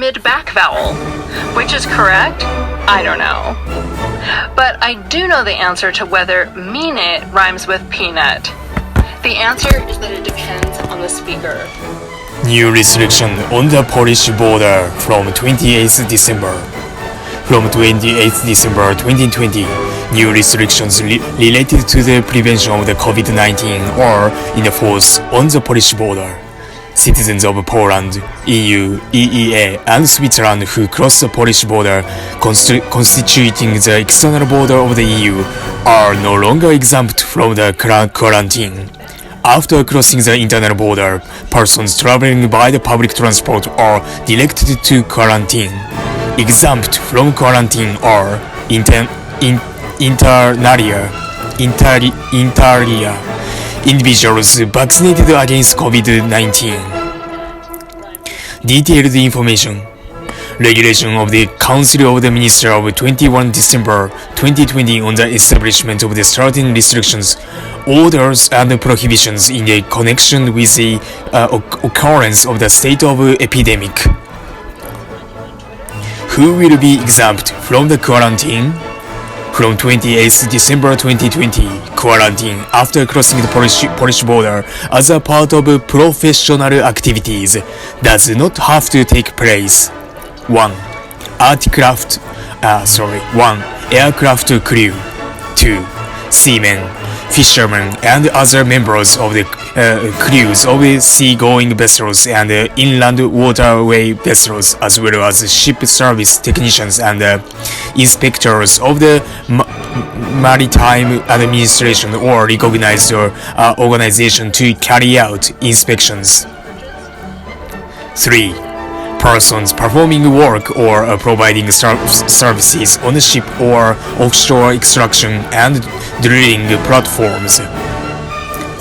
mid-back vowel. Which is correct? I don't know. But I do know the answer to whether minute rhymes with peanut. The answer is that it depends on the speaker. New restriction on the Polish border from 28th December. From 28th December 2020, new restrictions related to the prevention of the COVID-19 are in force on the Polish border. Citizens of Poland, EU, EEA, and Switzerland who cross the Polish border, constituting the external border of the EU, are no longer exempt from the quarantine. After crossing the internal border, persons traveling by the public transport are directed to quarantine. Exempt from quarantine are inter alia individuals vaccinated against COVID-19. Detailed information. Regulation of the Council of the Ministers of 21 December 2020 on the establishment of the certain restrictions, orders and prohibitions in the connection with the occurrence of the state of epidemic. Who will be exempt from the quarantine? From 28th December 2020, quarantine after crossing the Polish border as a part of professional activities does not have to take place. 1. Aircraft crew. 2. Seamen, fishermen, and other members of the crews of sea-going vessels and inland waterway vessels, as well as ship service technicians and inspectors of the Maritime Administration or recognized organization to carry out inspections. 3. Persons performing work or providing services on the ship or offshore extraction and drilling platforms.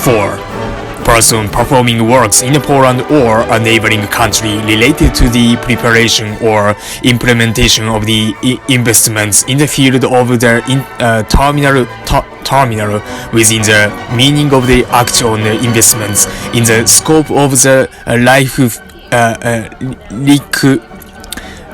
4. Person performing works in Poland or a neighboring country related to the preparation or implementation of the investments in the field of the terminal within the meaning of the Act on Investments in the scope of the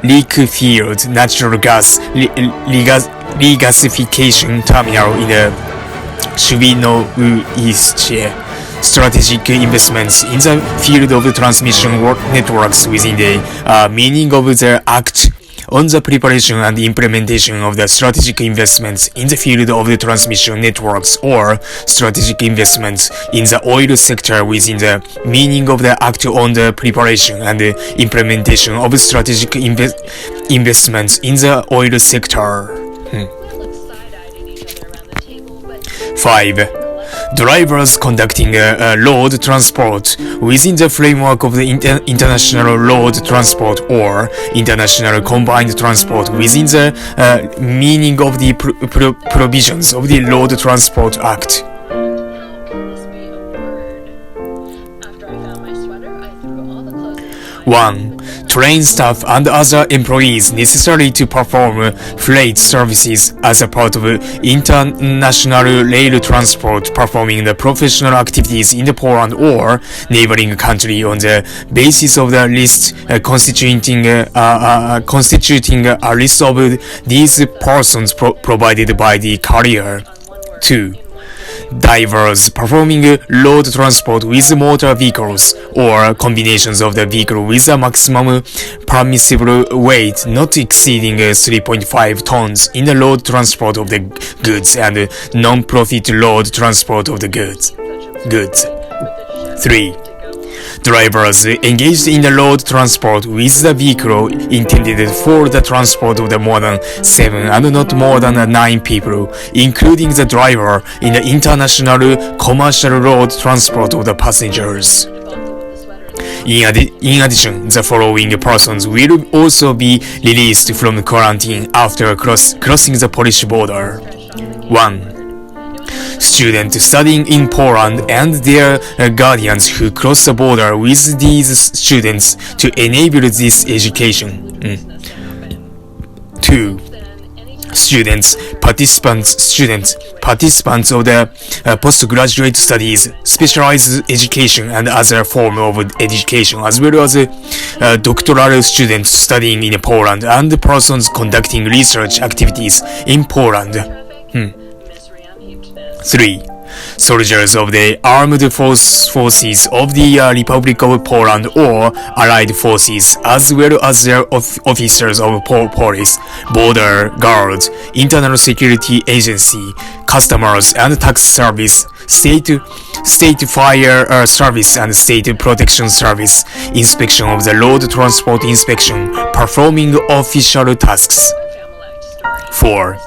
Liquefied natural gas regasification terminal in the Świnoujście. Strategic investments in the field of transmission networks within the meaning of the Act on the preparation and implementation of the strategic investments in the field of the transmission networks or strategic investments in the oil sector within the meaning of the Act on the preparation and implementation of strategic investments in the oil sector. 5. Drivers conducting road transport within the framework of the international road transport or international combined transport within the meaning of the provisions of the Road Transport Act. 1. Train staff and other employees necessary to perform freight services as a part of international rail transport performing the professional activities in Poland or neighboring country on the basis of the list constituting a list of these persons provided by the carrier. 2. Divers performing road transport with motor vehicles or combinations of the vehicle with a maximum permissible weight not exceeding 3.5 tons in the road transport of the goods and non-profit road transport of the goods. 3. Drivers engaged in the road transport with the vehicle intended for the transport of the more than 7 and not more than 9 people, including the driver, in the international commercial road transport of the passengers. In addition, the following persons will also be released from quarantine after crossing the Polish border. 1. Students studying in Poland and their guardians who cross the border with these students to enable this education. 2. Students participants of the postgraduate studies, specialized education, and other form of education, as well as doctoral students studying in Poland and persons conducting research activities in Poland. 3. Soldiers of the armed forces of the Republic of Poland or allied forces, as well as their officers of police, border guards, internal security agency, customers and tax service, state fire service and state protection service, inspection of the road transport inspection, performing official tasks. 4.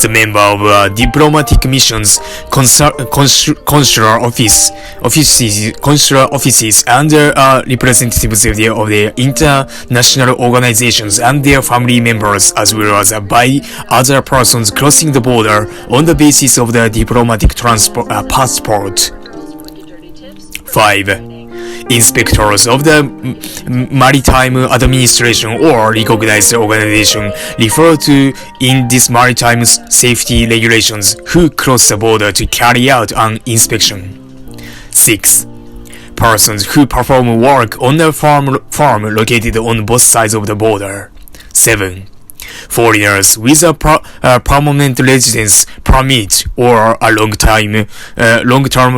The member of diplomatic missions, consular offices, and representatives of the international organizations and their family members, as well as by other persons crossing the border on the basis of the diplomatic passport. 5. Inspectors of the Maritime Administration or recognized organization referred to in these maritime safety regulations who cross the border to carry out an inspection. 6. Persons who perform work on a farm located on both sides of the border. 7. Foreigners with a permanent residence permit or a long-term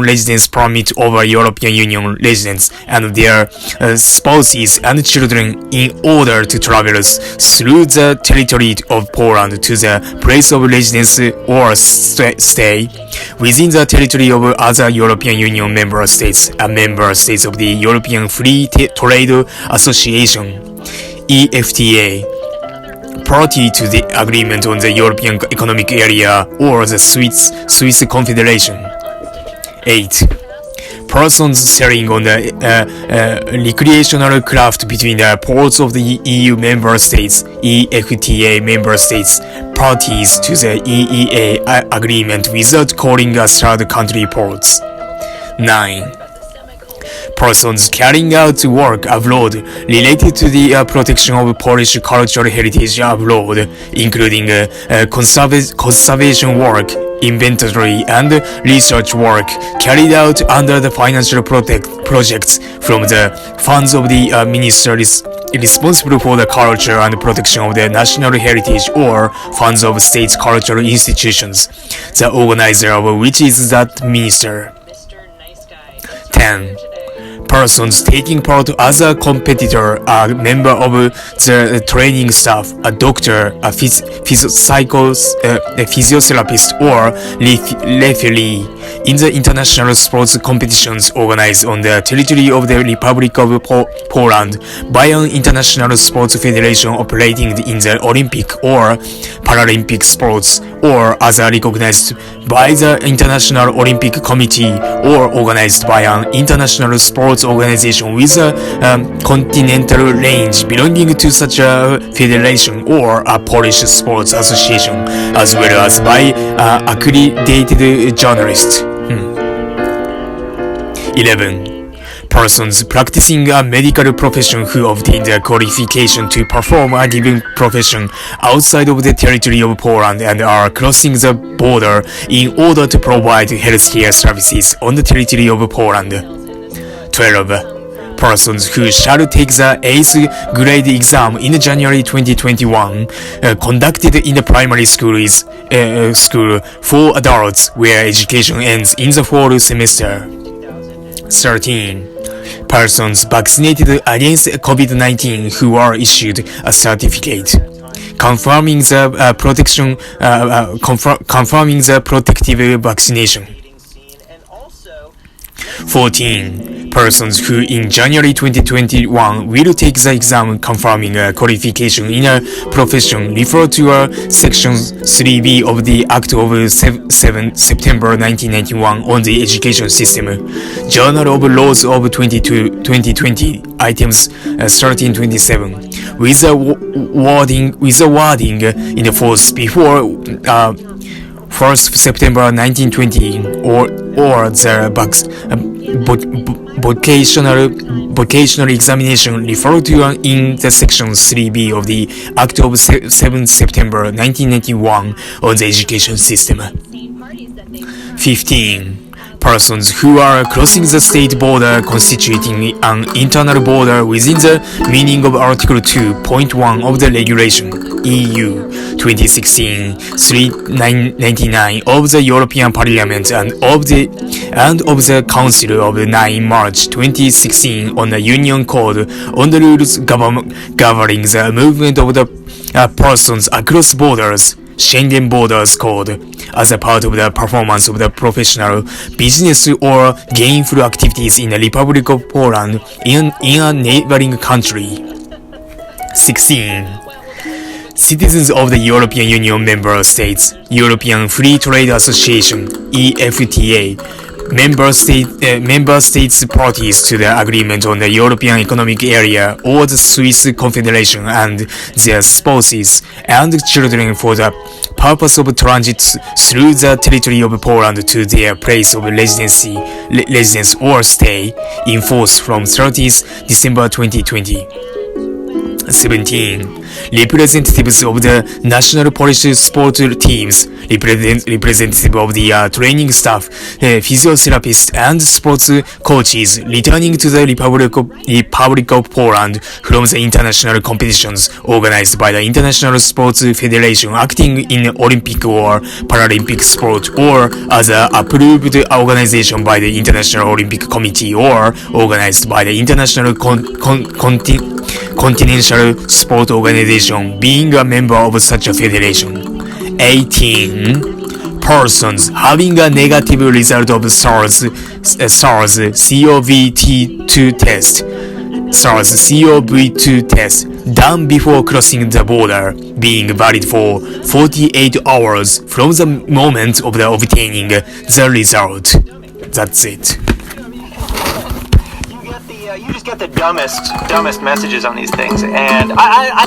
residence permit over European Union residents and their spouses and children in order to travel through the territory of Poland to the place of residence or stay within the territory of other European Union member states and member states of the European Free Trade Association (EFTA), party to the agreement on the European Economic Area or the Swiss Confederation. 8. Persons sailing on the recreational craft between the ports of the EU member states, EFTA member states, parties to the EEA agreement without calling a third country ports. 9. Persons carrying out work abroad related to the protection of Polish cultural heritage abroad, including conservation work, inventory and research work carried out under the financial projects from the funds of the ministries responsible for the culture and protection of the national heritage or funds of state cultural institutions, the organizer of which is that minister. 10. Persons taking part as a competitor, a member of the training staff, a doctor, a physiotherapist, or referee in the international sports competitions organized on the territory of the Republic of Poland by an international sports federation operating in the Olympic or Paralympic sports, or as recognized by the International Olympic Committee or organized by an international sports organization with a continental range belonging to such a federation or a Polish sports association, as well as by accredited journalists. 11. Persons practicing a medical profession who obtained a qualification to perform a given profession outside of the territory of Poland and are crossing the border in order to provide healthcare services on the territory of Poland. 12. Persons who shall take the 8th grade exam in January 2021, conducted in the primary school for adults where education ends in the fall semester. 13. Persons vaccinated against COVID-19 who are issued a certificate confirming the protective vaccination. 14. Persons who in January 2021 will take the exam confirming a qualification in a profession referred to Section 3B of the Act of 7 September 1991 on the Education System, Journal of Laws of 2020, items 1327, with the wording in the force before 1st September 1920 or the vocational examination referred to in the section 3b of the Act of 7 September 1991 on the education system. 15. Persons who are crossing the state border constituting an internal border within the meaning of Article 2.1 of the Regulation EU 2016/399 of the European Parliament and of the Council of 9 March 2016 on the Union Code on the rules governing the movement of the persons across borders, Schengen Borders Code, as a part of the performance of the professional, business or gainful activities in the Republic of Poland in a neighboring country. 16. Citizens of the European Union member states, European Free Trade Association (EFTA), member states parties to the agreement on the European Economic Area or the Swiss Confederation and their spouses and children for the purpose of transit through the territory of Poland to their place of residence or stay, in force from 30th December 2020. 17. Representatives of the national Polish sport teams, representative of the training staff, physiotherapists and sports coaches returning to the Republic of Poland from the international competitions organized by the International Sports Federation acting in Olympic or Paralympic sport or as an approved organization by the International Olympic Committee or organized by the International Continental Sport Organization, being a member of such a federation. 18. Persons having a negative result of SARS-CoV-2 test done before crossing the border, being valid for 48 hours from the moment of the obtaining the result. That's it. You just get the dumbest messages on these things, and I